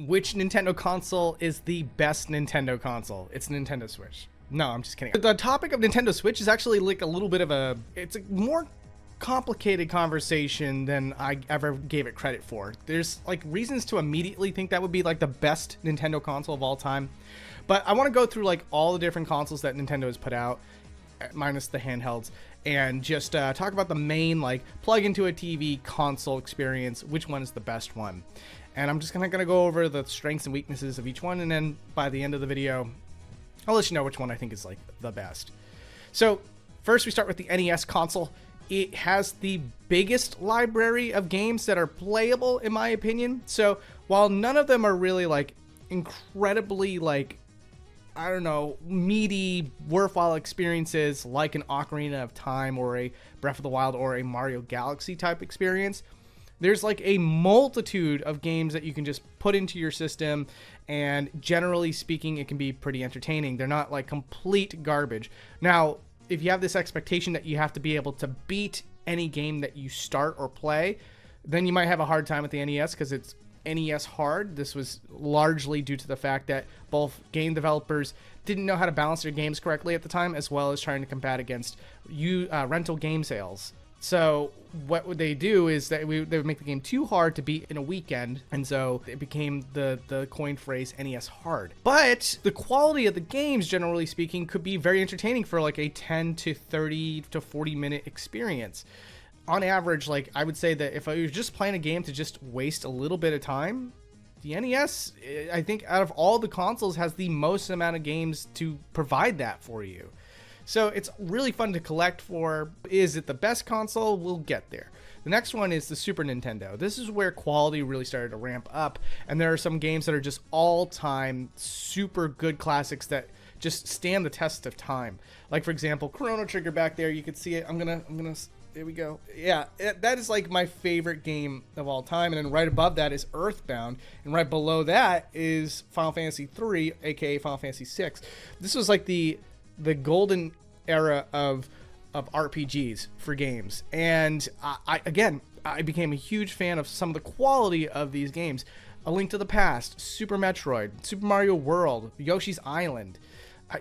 which Nintendo console is the best Nintendo console? It's Nintendo Switch. No, I'm just kidding. The topic of Nintendo Switch is actually like a little bit of it's a more complicated conversation than I ever gave it credit for. There's like reasons to immediately think that would be like the best Nintendo console of all time. But I want to go through like all the different consoles that Nintendo has put out, minus the handhelds, and just talk about the main like plug into a TV console experience, which one is the best one. And I'm just gonna go over the strengths and weaknesses of each one, and then by the end of the video, I'll let you know which one I think is like the best. So first we start with the NES console. It has the biggest library of games that are playable, in my opinion. So while none of them are really like incredibly like, I don't know, meaty, worthwhile experiences like an Ocarina of Time or a Breath of the Wild or a Mario Galaxy type experience, there's like a multitude of games that you can just put into your system, and generally speaking, it can be pretty entertaining. They're not like complete garbage. Now, if you have this expectation that you have to be able to beat any game that you start or play, then you might have a hard time with the NES because it's NES hard. This was largely due to the fact that both game developers didn't know how to balance their games correctly at the time, as well as trying to combat against rental game sales. So what would they do is that they would make the game too hard to beat in a weekend, and so it became the coined phrase NES hard. But the quality of the games, generally speaking, could be very entertaining for like a 10 to 30 to 40 minute experience. On average, like I would say that if I was just playing a game to just waste a little bit of time, the NES, I think out of all the consoles, has the most amount of games to provide that for you. So it's really fun to collect for. Is it the best console? We'll get there. The next one is the Super Nintendo. This is where quality really started to ramp up, and there are some games that are just all-time super good classics that just stand the test of time. Like, for example, Chrono Trigger back there. You can see it. I'm gonna. There we go. Yeah, that is like my favorite game of all time. And then right above that is Earthbound, and right below that is Final Fantasy III, aka Final Fantasy VI. This was like the golden era of RPGs for games, and I became a huge fan of some of the quality of these games. A Link to the Past, Super Metroid, Super Mario World, Yoshi's Island.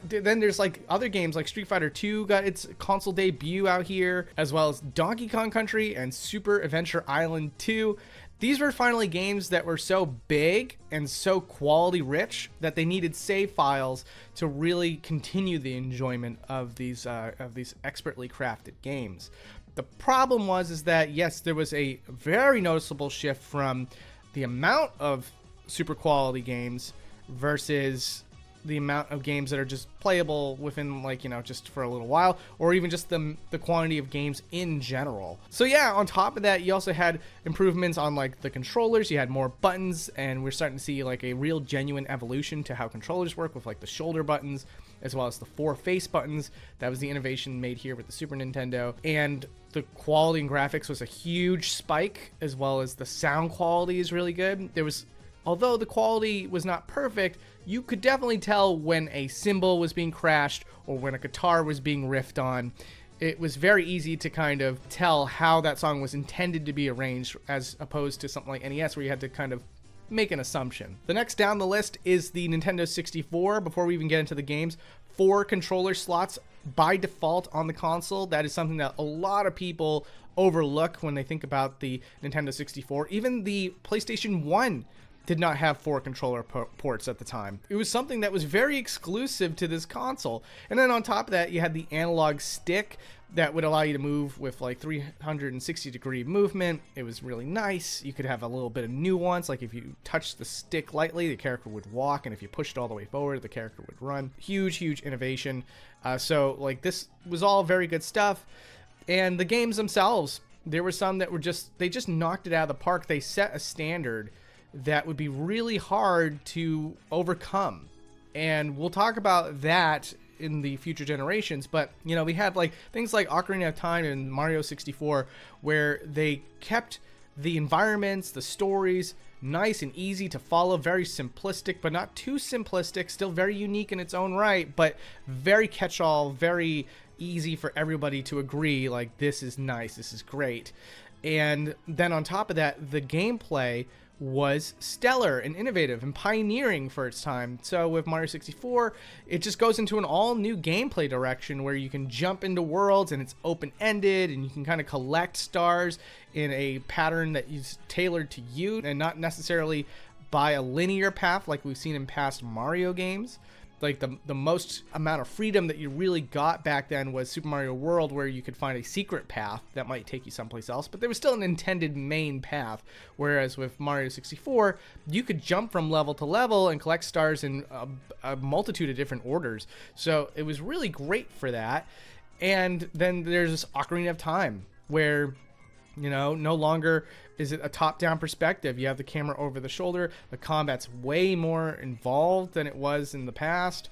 Then there's like other games like Street Fighter 2 got its console debut out here, as well as Donkey Kong Country and Super Adventure Island 2. These were finally games that were so big and so quality rich that they needed save files to really continue the enjoyment of these expertly crafted games. The problem is that yes, there was a very noticeable shift from the amount of super quality games versus the amount of games that are just playable within, like, you know, just for a little while, or even just the quantity of games in general. So yeah, on top of that, you also had improvements on like the controllers. You had more buttons, and we're starting to see like a real genuine evolution to how controllers work with like the shoulder buttons as well as the 4 face buttons. That was the innovation made here with the Super Nintendo. And the quality and graphics was a huge spike, as well as the sound quality is really good. Although the quality was not perfect, you could definitely tell when a cymbal was being crashed or when a guitar was being riffed on. It was very easy to kind of tell how that song was intended to be arranged, as opposed to something like NES where you had to kind of make an assumption. The next down the list is the Nintendo 64. Before we even get into the games, 4 controller slots by default on the console. That is something that a lot of people overlook when they think about the Nintendo 64. Even the PlayStation 1 did not have 4 controller ports at the time. It was something that was very exclusive to this console. And then on top of that, you had the analog stick that would allow you to move with like 360 degree movement. It was really nice. You could have a little bit of nuance, like if you touched the stick lightly, the character would walk, and if you pushed it all the way forward, the character would run. Huge innovation. So like this was all very good stuff. And the games themselves, there were some that were they just knocked it out of the park. They set a standard that would be really hard to overcome, and we'll talk about that in the future generations. But you know, we had like things like Ocarina of Time and Mario 64, where they kept the environments, the stories nice and easy to follow, very simplistic but not too simplistic, still very unique in its own right, but very catch-all, very easy for everybody to agree like this is nice, this is great. And then on top of that, the gameplay was stellar and innovative and pioneering for its time. So with Mario 64, it just goes into an all new gameplay direction where you can jump into worlds and it's open-ended and you can kind of collect stars in a pattern that is tailored to you and not necessarily by a linear path like we've seen in past Mario games. Like the most amount of freedom that you really got back then was Super Mario World, where you could find a secret path that might take you someplace else, but there was still an intended main path. Whereas with Mario 64, you could jump from level to level and collect stars in a multitude of different orders. So it was really great for that. And then there's this Ocarina of Time, where, you know, no longer is it a top-down perspective. You have the camera over the shoulder. The combat's way more involved than it was in the past.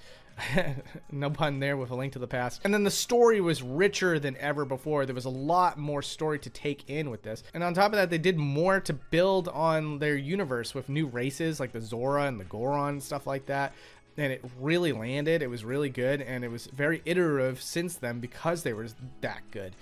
No pun there with A Link to the Past. And then the story was richer than ever before. There was a lot more story to take in with this. And on top of that, they did more to build on their universe with new races like the Zora and the Goron and stuff like that. And it really landed. It was really good. And it was very iterative since then because they were that good.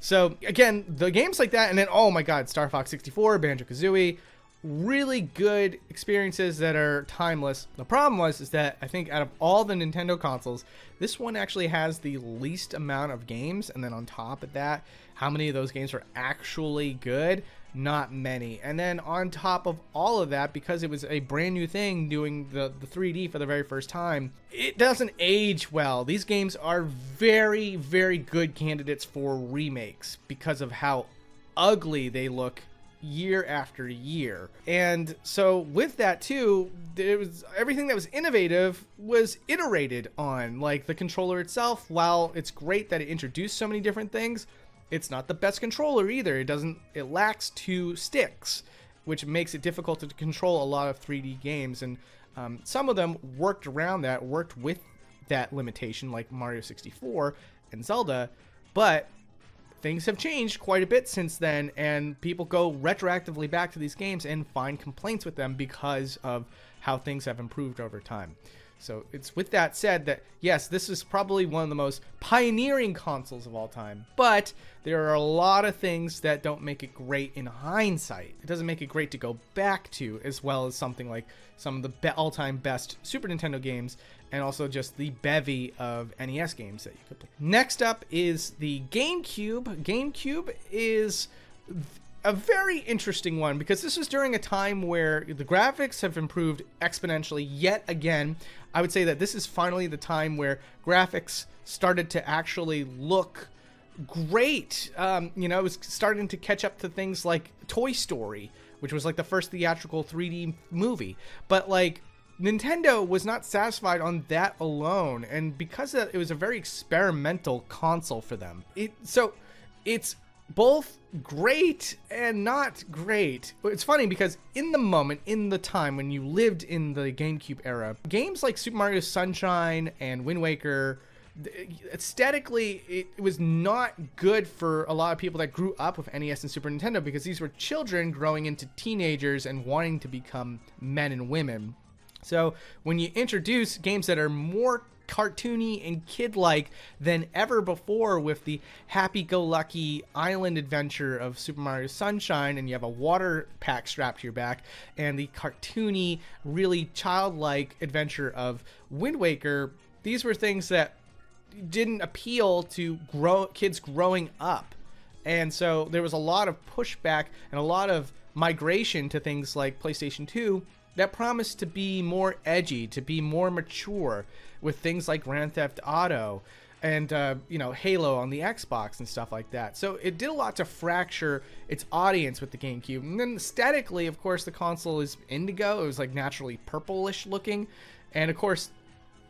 So again, the games like that, and then, oh my god, Star Fox 64, Banjo-Kazooie, really good experiences that are timeless. The problem is that I think out of all the Nintendo consoles, this one actually has the least amount of games, and then on top of that, how many of those games are actually good? Not many. And then on top of all of that, because it was a brand new thing doing the 3D for the very first time, it doesn't age well. These games are very, very good candidates for remakes because of how ugly they look year after year. And so with that too, there was everything that was innovative was iterated on. Like the controller itself, while it's great that it introduced so many different things, it's not the best controller either. It lacks 2 sticks, which makes it difficult to control a lot of 3D games. And some of them worked with that limitation, like Mario 64 and Zelda. But things have changed quite a bit since then, and people go retroactively back to these games and find complaints with them because of how things have improved over time. So it's with that said that, yes, this is probably one of the most pioneering consoles of all time, but there are a lot of things that don't make it great in hindsight. It doesn't make it great to go back to, as well as something like some of the all-time best Super Nintendo games, and also just the bevy of NES games that you could play. Next up is the GameCube. GameCube is a very interesting one because this was during a time where the graphics have improved exponentially yet again. I would say that this is finally the time where graphics started to actually look great. You know, it was starting to catch up to things like Toy Story, which was like the first theatrical 3D movie. But like Nintendo was not satisfied on that alone, and because of that, it was a very experimental console for them. So it's both great and not great. It's funny because in the moment, in the time when you lived in the GameCube era, games like Super Mario Sunshine and Wind Waker, aesthetically, it was not good for a lot of people that grew up with NES and Super Nintendo because these were children growing into teenagers and wanting to become men and women. So when you introduce games that are more cartoony and kid-like than ever before with the happy-go-lucky island adventure of Super Mario Sunshine, and you have a water pack strapped to your back, and the cartoony, really childlike adventure of Wind Waker, these were things that didn't appeal to kids growing up. And so there was a lot of pushback and a lot of migration to things like PlayStation 2 that promised to be more edgy, to be more mature, with things like Grand Theft Auto and Halo on the Xbox and stuff like that. So it did a lot to fracture its audience with the GameCube. And then aesthetically, of course, the console is indigo. It was like naturally purplish looking. And of course,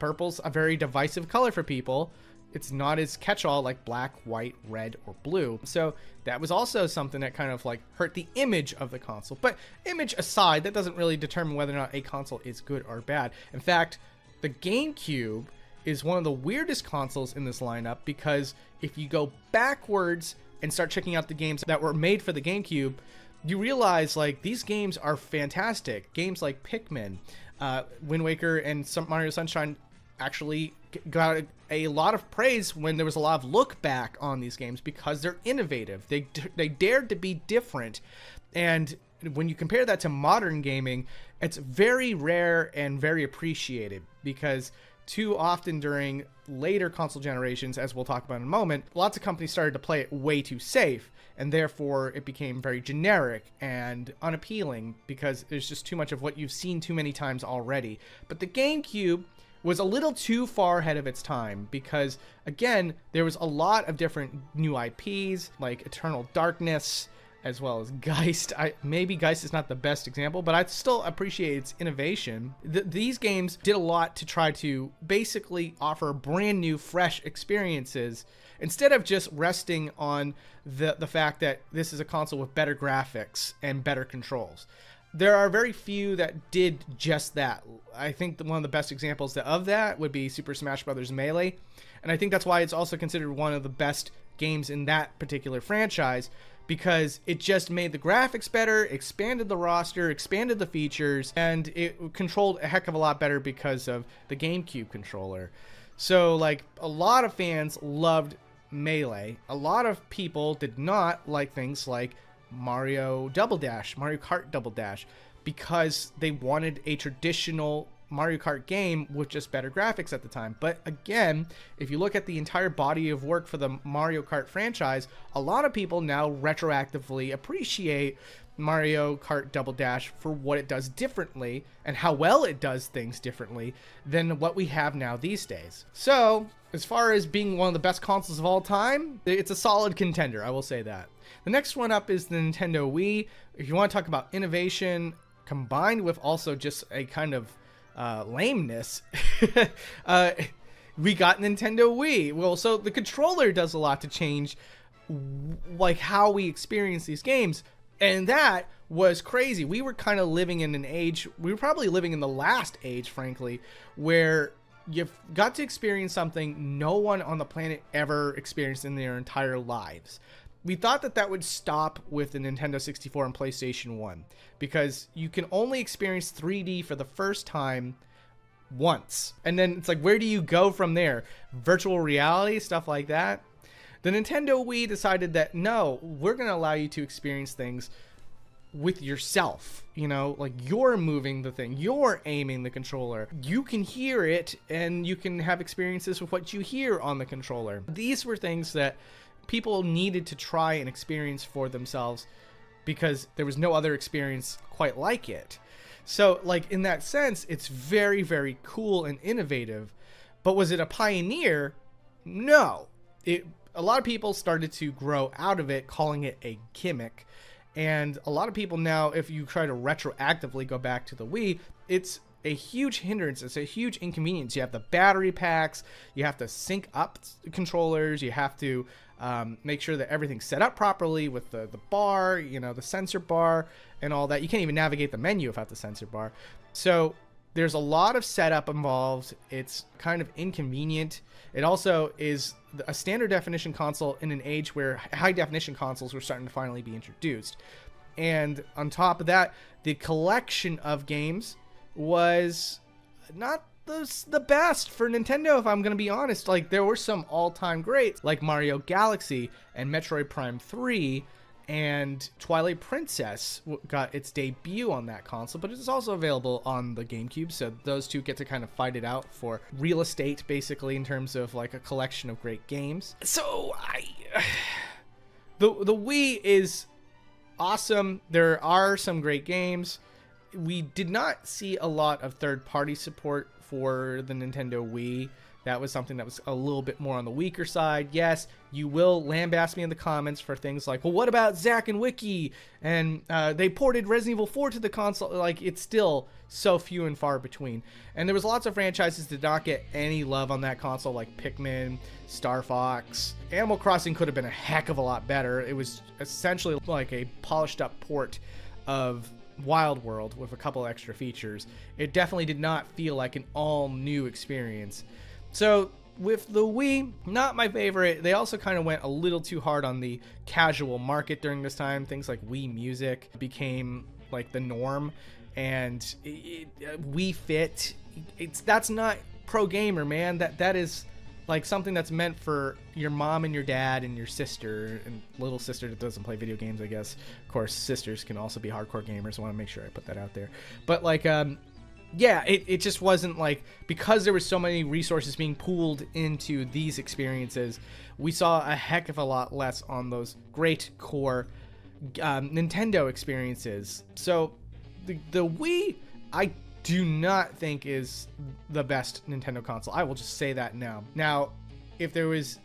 purple's a very divisive color for people. It's not as catch-all like black, white, red, or blue. So that was also something that kind of like hurt the image of the console. But image aside, that doesn't really determine whether or not a console is good or bad. In fact, the GameCube is one of the weirdest consoles in this lineup because if you go backwards and start checking out the games that were made for the GameCube, you realize like these games are fantastic. Games like Pikmin, Wind Waker, and Mario Sunshine actually got a lot of praise when there was a lot of look back on these games because they're innovative. They dared to be different, and when you compare that to modern gaming, it's very rare and very appreciated, because too often during later console generations, as we'll talk about in a moment, lots of companies started to play it way too safe, and therefore it became very generic and unappealing because there's just too much of what you've seen too many times already. But the GameCube was a little too far ahead of its time because, again, there was a lot of different new IPs like Eternal Darkness, as well as Geist. Maybe Geist is not the best example, but I still appreciate its innovation. These games did a lot to try to basically offer brand new, fresh experiences instead of just resting on the fact that this is a console with better graphics and better controls. There are very few that did just that. I think one of the best examples of that would be Super Smash Bros. Melee, and I think that's why it's also considered one of the best games in that particular franchise, because it just made the graphics better, expanded the roster, expanded the features, and it controlled a heck of a lot better because of the GameCube controller. So, like, a lot of fans loved Melee. A lot of people did not like things like Mario Kart Double Dash, because they wanted a traditional Mario Kart game with just better graphics at the time. But again, if you look at the entire body of work for the Mario Kart franchise, a lot of people now retroactively appreciate Mario Kart Double Dash for what it does differently and how well it does things differently than what we have now these days. So, as far as being one of the best consoles of all time, it's a solid contender, I will say that. The next one up is the Nintendo Wii. If you want to talk about innovation combined with also just a kind of lameness, we got Nintendo Wii. Well, so the controller does a lot to change like how we experience these games, and that was crazy. We were kind of living in an age, we were probably living in the last age, frankly, where you've got to experience something no one on the planet ever experienced in their entire lives. We thought that would stop with the Nintendo 64 and PlayStation 1, because you can only experience 3D for the first time once. And then it's like, where do you go from there? Virtual reality, stuff like that. The Nintendo Wii decided that, no, we're going to allow you to experience things with yourself. You know, like, you're moving the thing, you're aiming the controller, you can hear it, and you can have experiences with what you hear on the controller. These were things that people needed to try and experience for themselves because there was no other experience quite like it. So, like, in that sense, it's very, very cool and innovative. But was it a pioneer? No. A lot of people started to grow out of it, calling it a gimmick. And a lot of people now, if you try to retroactively go back to the Wii, it's a huge hindrance. It's a huge inconvenience. You have the battery packs, you have to sync up controllers, you have to make sure that everything's set up properly with the bar, you know, the sensor bar and all that. You can't even navigate the menu without the sensor bar. So there's a lot of setup involved. It's kind of inconvenient. It also is a standard definition console in an age where high definition consoles were starting to finally be introduced. And on top of that, the collection of games was not the best for Nintendo, if I'm going to be honest. Like, there were some all-time greats like Mario Galaxy and Metroid Prime 3, and Twilight Princess got its debut on that console, but it's also available on the GameCube, so those two get to kind of fight it out for real estate, basically, in terms of like a collection of great games. So the Wii is awesome. There are some great games. We did not see a lot of third-party support for the Nintendo Wii. That was something that was a little bit more on the weaker side. Yes, you will lambaste me in the comments for things like, well, what about Zack and Wiki? And they ported Resident Evil 4 to the console. Like, it's still so few and far between. And there was lots of franchises that did not get any love on that console, like Pikmin, Star Fox. Animal Crossing could have been a heck of a lot better. It was essentially like a polished up port of Wild World with a couple extra features. It definitely did not feel like an all new experience. So with the Wii, not my favorite. They also kind of went a little too hard on the casual market during this time. Things like Wii Music became like the norm, and Wii Fit, that's not pro gamer, man. That is like something that's meant for your mom and your dad and your sister and little sister that doesn't play video games, I guess. Of course, sisters can also be hardcore gamers. I want to make sure I put that out there. But like, yeah, it just wasn't like, because there was so many resources being pooled into these experiences, we saw a heck of a lot less on those great core Nintendo experiences. So the Wii, I do not think is the best Nintendo console. I will just say that now. Now, if there was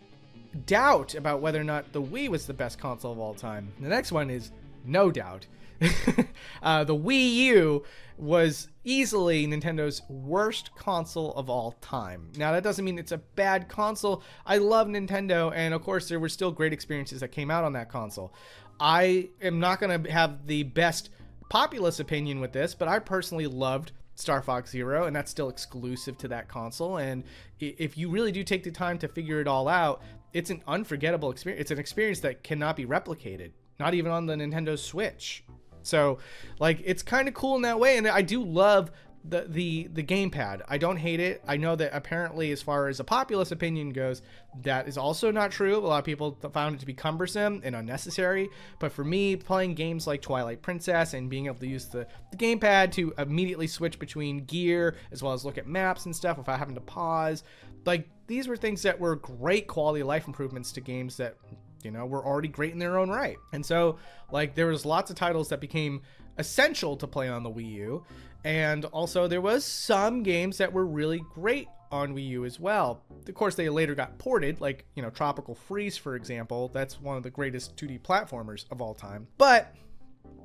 doubt about whether or not the Wii was the best console of all time, the next one is no doubt. The Wii U was easily Nintendo's worst console of all time. Now, that doesn't mean it's a bad console. I love Nintendo, and of course, there were still great experiences that came out on that console. I am not going to have the best populist opinion with this, but I personally loved Star Fox Zero, and that's still exclusive to that console. And if you really do take the time to figure it all out, it's an unforgettable experience. It's an experience that cannot be replicated, not even on the Nintendo Switch. So, like, it's kind of cool in that way, and I do love the gamepad. I don't hate it. I know that apparently, as far as a populist opinion goes, that is also not true. A lot of people found it to be cumbersome and unnecessary. But for me, playing games like Twilight Princess and being able to use the gamepad to immediately switch between gear, as well as look at maps and stuff without having to pause, like, these were things that were great quality of life improvements to games that, you know, were already great in their own right. And so, like, there was lots of titles that became essential to play on the Wii U. And also there was some games that were really great on Wii U as well. Of course, they later got ported, like, you know, Tropical Freeze, for example. That's one of the greatest 2D platformers of all time. But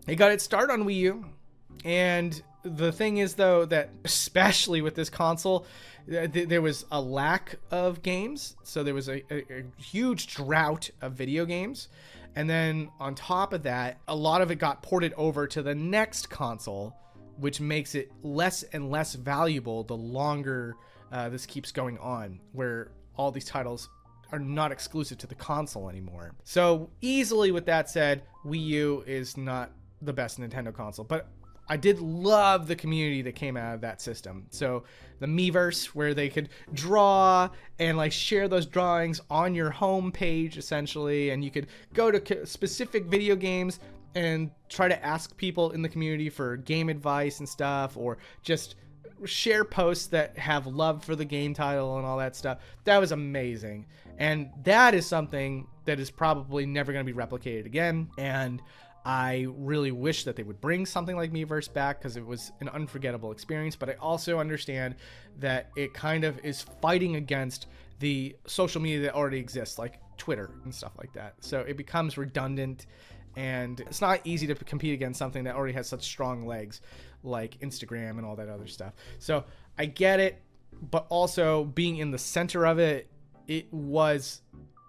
it got its start on Wii U. And the thing is, though, that especially with this console, there was a lack of games. So there was a huge drought of video games. And then on top of that, a lot of it got ported over to the next console, which makes it less and less valuable the longer this keeps going on, where all these titles are not exclusive to the console anymore. So easily, with that said, Wii U is not the best Nintendo console, but I did love the community that came out of that system. So the Miiverse, where they could draw and like share those drawings on your home page essentially, and you could go to specific video games and try to ask people in the community for game advice and stuff, or just share posts that have love for the game title and all that stuff. That was amazing. And that is something that is probably never going to be replicated again. And I really wish that they would bring something like Miiverse back, because it was an unforgettable experience. But I also understand that it kind of is fighting against the social media that already exists, like Twitter and stuff like that. So it becomes redundant, and it's not easy to compete against something that already has such strong legs like Instagram and all that other stuff. So I get it, but also being in the center of it, it was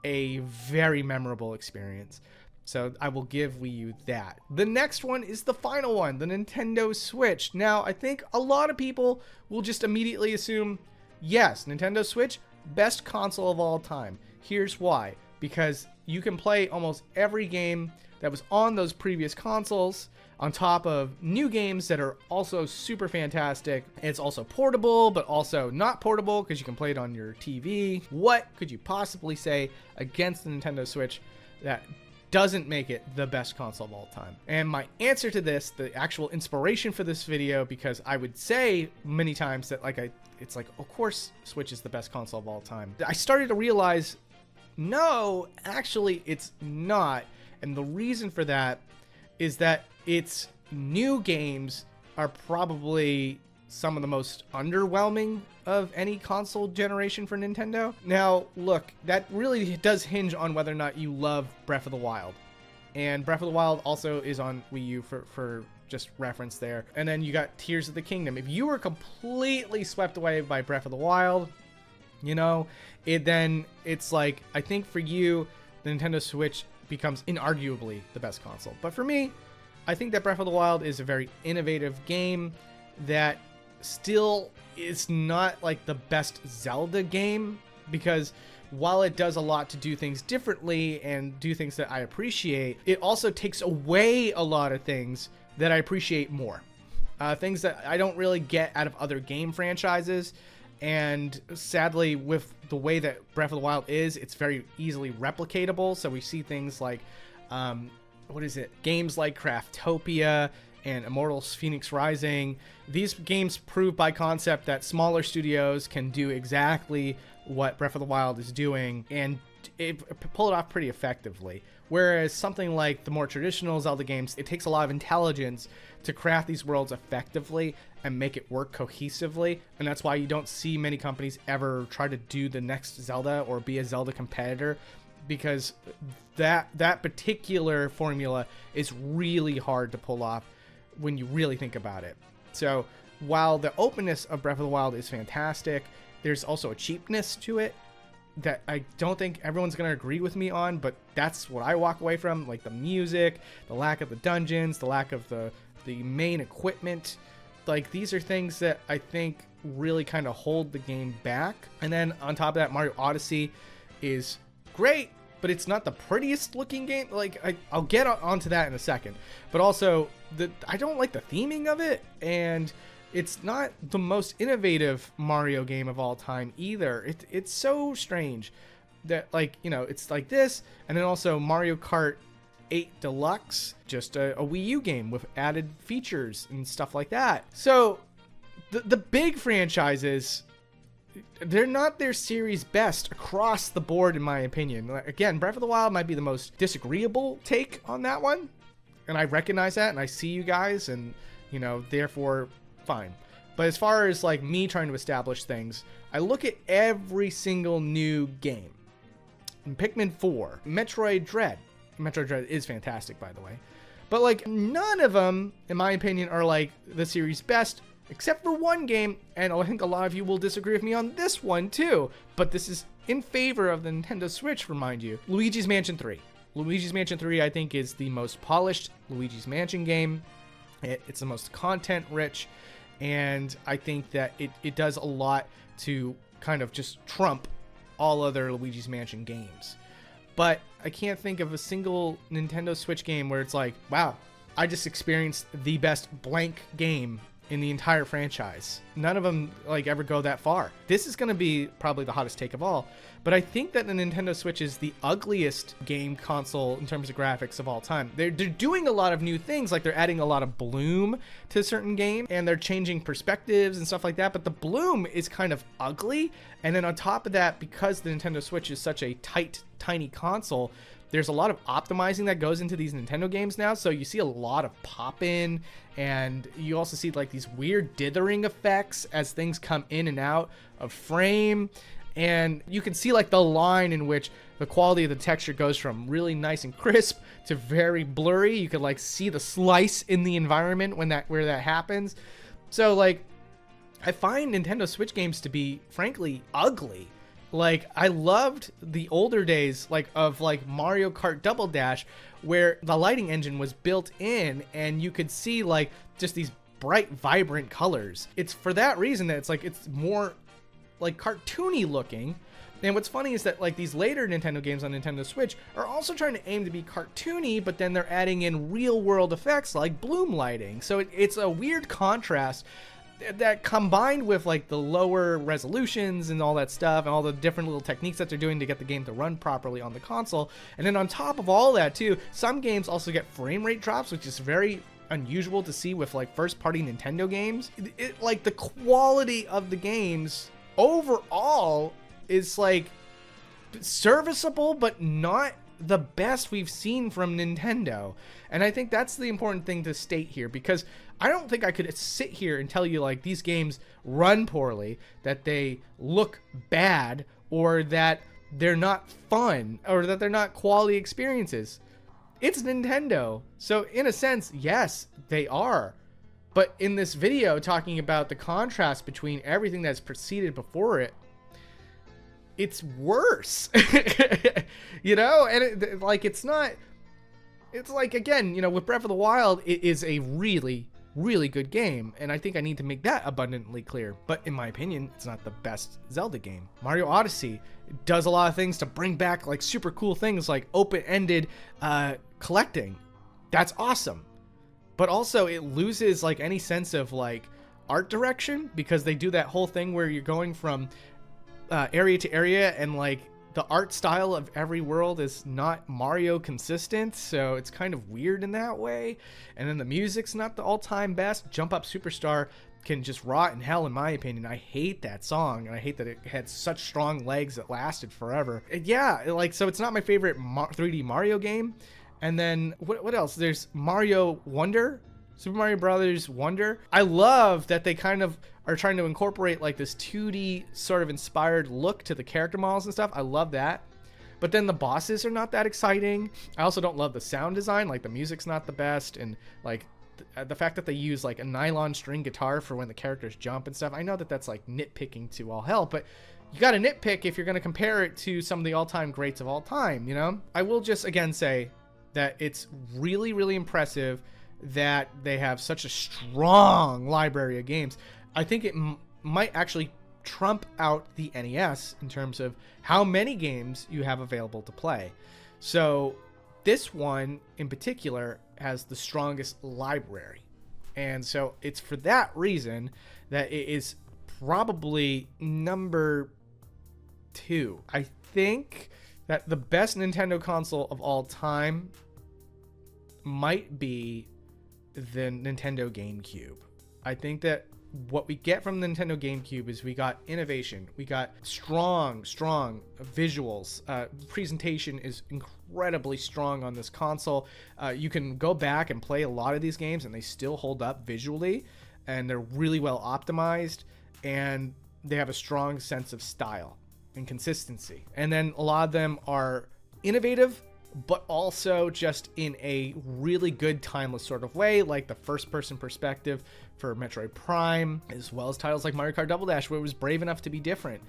a very memorable experience. So I will give Wii U that. The next one is the final one, the Nintendo Switch. Now, I think a lot of people will just immediately assume, yes, Nintendo Switch, best console of all time. Here's why. Because you can play almost every game that was on those previous consoles, on top of new games that are also super fantastic. It's also portable, but also not portable, because you can play it on your TV. What could you possibly say against the Nintendo Switch that doesn't make it the best console of all time? And my answer to this, the actual inspiration for this video, because I would say many times that it's like, of course Switch is the best console of all time. I started to realize, no, actually it's not. And the reason for that is that its new games are probably some of the most underwhelming of any console generation for Nintendo. Now, look, that really does hinge on whether or not you love Breath of the Wild. And Breath of the Wild also is on Wii U for just reference there. And then you got Tears of the Kingdom. If you were completely swept away by Breath of the Wild, you know, it's like, I think for you, the Nintendo Switch becomes inarguably the best console. But for me, I think that Breath of the Wild is a very innovative game that still is not like the best Zelda game, because while it does a lot to do things differently and do things that I appreciate, it also takes away a lot of things that I appreciate more. Things that I don't really get out of other game franchises. And sadly, with the way that Breath of the Wild is, it's very easily replicatable. So we see things like, games like Craftopia and Immortals Phoenix Rising. These games prove by concept that smaller studios can do exactly what Breath of the Wild is doing and pull it off pretty effectively. Whereas something like the more traditional Zelda games, it takes a lot of intelligence to craft these worlds effectively and make it work cohesively. And that's why you don't see many companies ever try to do the next Zelda or be a Zelda competitor, because that particular formula is really hard to pull off when you really think about it. So while the openness of Breath of the Wild is fantastic, there's also a cheapness to it that I don't think everyone's going to agree with me on, but that's what I walk away from. Like the music, the lack of the dungeons, the lack of the main equipment. Like, these are things that I think really kind of hold the game back. And then on top of that, Mario Odyssey is great, but it's not the prettiest looking game. Like, I'll get onto that in a second. But also, I don't like the theming of it, and it's not the most innovative Mario game of all time either. It's so strange that, like, you know, it's like this, and then also Mario Kart 8 Deluxe, just a Wii U game with added features and stuff like that. So the big franchises, they're not their series best across the board, in my opinion. Again, Breath of the Wild might be the most disagreeable take on that one, and I recognize that, and I see you guys, and, you know, therefore, fine. But as far as, like, me trying to establish things, I look at every single new game. Pikmin 4, Metroid Dread. Metroid Dread is fantastic, by the way. But, like, none of them, in my opinion, are, like, the series' best, except for one game, and I think a lot of you will disagree with me on this one, too. But this is in favor of the Nintendo Switch, remind you. Luigi's Mansion 3. Luigi's Mansion 3, I think, is the most polished Luigi's Mansion game. It's the most content-rich, and I think that it does a lot to kind of just trump all other Luigi's Mansion games. But I can't think of a single Nintendo Switch game where it's like, wow, I just experienced the best blank game in the entire franchise. None of them, like, ever go that far. This is going to be probably the hottest take of all, but I think that the Nintendo Switch is the ugliest game console in terms of graphics of all time. They're doing a lot of new things, like they're adding a lot of bloom to a certain game, and they're changing perspectives and stuff like that, but the bloom is kind of ugly. And then on top of that, because the Nintendo Switch is such a tight, tiny console, there's a lot of optimizing that goes into these Nintendo games now. So you see a lot of pop-in, and you also see, like, these weird dithering effects as things come in and out of frame. And you can see, like, the line in which the quality of the texture goes from really nice and crisp to very blurry. You could, like, see the slice in the environment where that happens. So, like, I find Nintendo Switch games to be, frankly, ugly. Like, I loved the older days, like, of, like, Mario Kart Double Dash, where the lighting engine was built in and you could see, like, just these bright, vibrant colors. It's for that reason that it's more, like, cartoony looking. And what's funny is that, like, these later Nintendo games on Nintendo Switch are also trying to aim to be cartoony, but then they're adding in real world effects like bloom lighting. So it's a weird contrast that, combined with, like, the lower resolutions and all that stuff and all the different little techniques that they're doing to get the game to run properly on the console. And then on top of all that too, some games also get frame rate drops, which is very unusual to see with, like, first party Nintendo games. Like, the quality of the games overall is, like, serviceable, but not the best we've seen from Nintendo. And I think that's the important thing to state here, because I don't think I could sit here and tell you, like, these games run poorly, that they look bad, or that they're not fun, or that they're not quality experiences. It's Nintendo. So in a sense, yes, they are. But in this video talking about the contrast between everything that's preceded before it, it's worse. You know, and it's not, it's like, again, you know, with Breath of the Wild, it is a really, really good game, and I think I need to make that abundantly clear. But in my opinion, it's not the best Zelda game. Mario Odyssey does a lot of things to bring back, like, super cool things like open-ended collecting. That's awesome. But also it loses, like, any sense of, like, art direction, because they do that whole thing where you're going from area to area, and like the art style of every world is not Mario consistent, so it's kind of weird in that way. And then the music's not the all-time best. Jump Up Superstar can just rot in hell, in my opinion. I hate that song, and I hate that it had such strong legs that lasted forever. Yeah, like, so it's not my favorite 3D Mario game. And then what else? There's Mario Wonder, Super Mario Brothers Wonder. I love that they kind of are trying to incorporate like this 2D sort of inspired look to the character models and stuff. I love that. But then the bosses are not that exciting. I also don't love the sound design. Like the music's not the best. And like the fact that they use like a nylon string guitar for when the characters jump and stuff. I know that that's like nitpicking to all hell, but you got to nitpick if you're going to compare it to some of the all-time greats of all time, you know? I will just again say that it's really, really impressive that they have such a strong library of games. I think it might actually trump out the NES in terms of how many games you have available to play. So this one in particular has the strongest library. And so it's for that reason that it is probably number 2. I think that the best Nintendo console of all time might be the Nintendo GameCube. I think that what we get from the Nintendo GameCube is we got innovation. We got strong visuals. Presentation is incredibly strong on this console. You can go back and play a lot of these games and they still hold up visually, and they're really well optimized, and they have a strong sense of style and consistency. And then a lot of them are innovative, but also just in a really good timeless sort of way, like the first-person perspective for Metroid Prime, as well as titles like Mario Kart Double Dash, where it was brave enough to be different.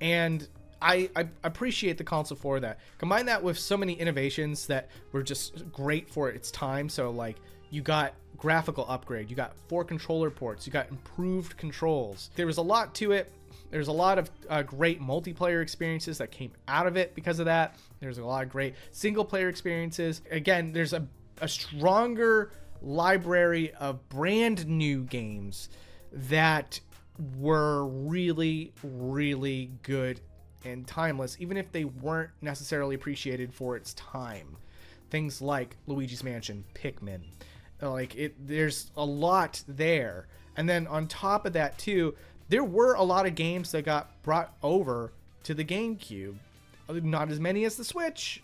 And I appreciate the console for that. Combine that with so many innovations that were just great for its time. So like you got graphical upgrade, you got 4 controller ports, you got improved controls. There was a lot to it. There's a lot of great multiplayer experiences that came out of it because of that. There's a lot of great single player experiences. Again, there's a stronger library of brand new games that were really, really good and timeless, even if they weren't necessarily appreciated for its time. Things like Luigi's Mansion, Pikmin, there's a lot there. And then on top of that too, there were a lot of games that got brought over to the GameCube. Not as many as the Switch.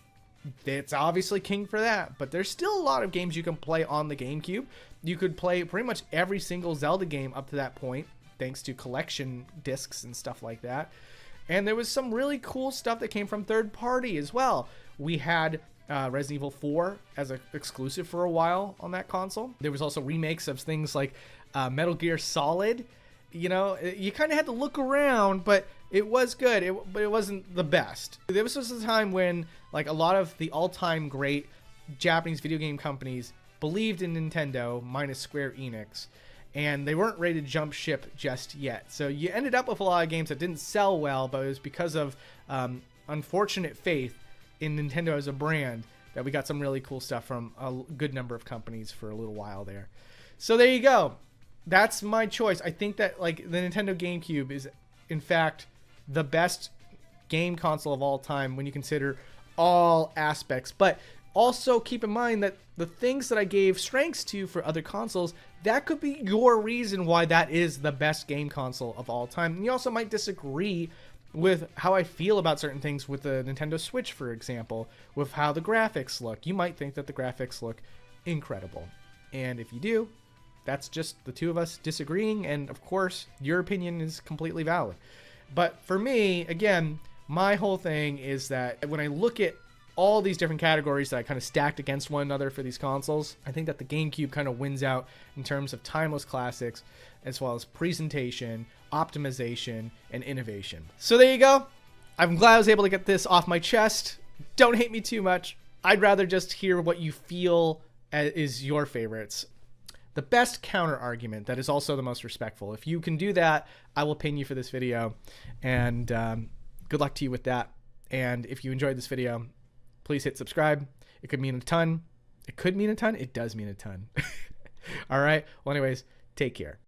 It's obviously king for that, but there's still a lot of games you can play on the GameCube. You could play pretty much every single Zelda game up to that point, thanks to collection discs and stuff like that. And there was some really cool stuff that came from third party as well. We had Resident Evil 4 as an exclusive for a while on that console. There was also remakes of things like Metal Gear Solid. You know, you kind of had to look around, but it was good. But it wasn't the best. There was a time when like a lot of the all-time great Japanese video game companies believed in Nintendo, minus Square Enix, and they weren't ready to jump ship just yet. So you ended up with a lot of games that didn't sell well, but it was because of unfortunate faith in Nintendo as a brand that we got some really cool stuff from a good number of companies for a little while there. So there you go. That's my choice. I think that like the Nintendo GameCube is in fact the best game console of all time when you consider all aspects. But also keep in mind that the things that I gave strengths to for other consoles, that could be your reason why that is the best game console of all time. And you also might disagree with how I feel about certain things with the Nintendo Switch, for example, with how the graphics look. You might think that the graphics look incredible. And if you do, that's just the two of us disagreeing, and of course, your opinion is completely valid. But for me, again, my whole thing is that when I look at all these different categories that I kind of stacked against one another for these consoles, I think that the GameCube kind of wins out in terms of timeless classics, as well as presentation, optimization, and innovation. So there you go. I'm glad I was able to get this off my chest. Don't hate me too much. I'd rather just hear what you feel is your favorites. The best counter argument that is also the most respectful. If you can do that, I will ping you for this video. And good luck to you with that. And if you enjoyed this video, please hit subscribe. It could mean a ton. It could mean a ton. It does mean a ton. All right. Well, anyways, take care.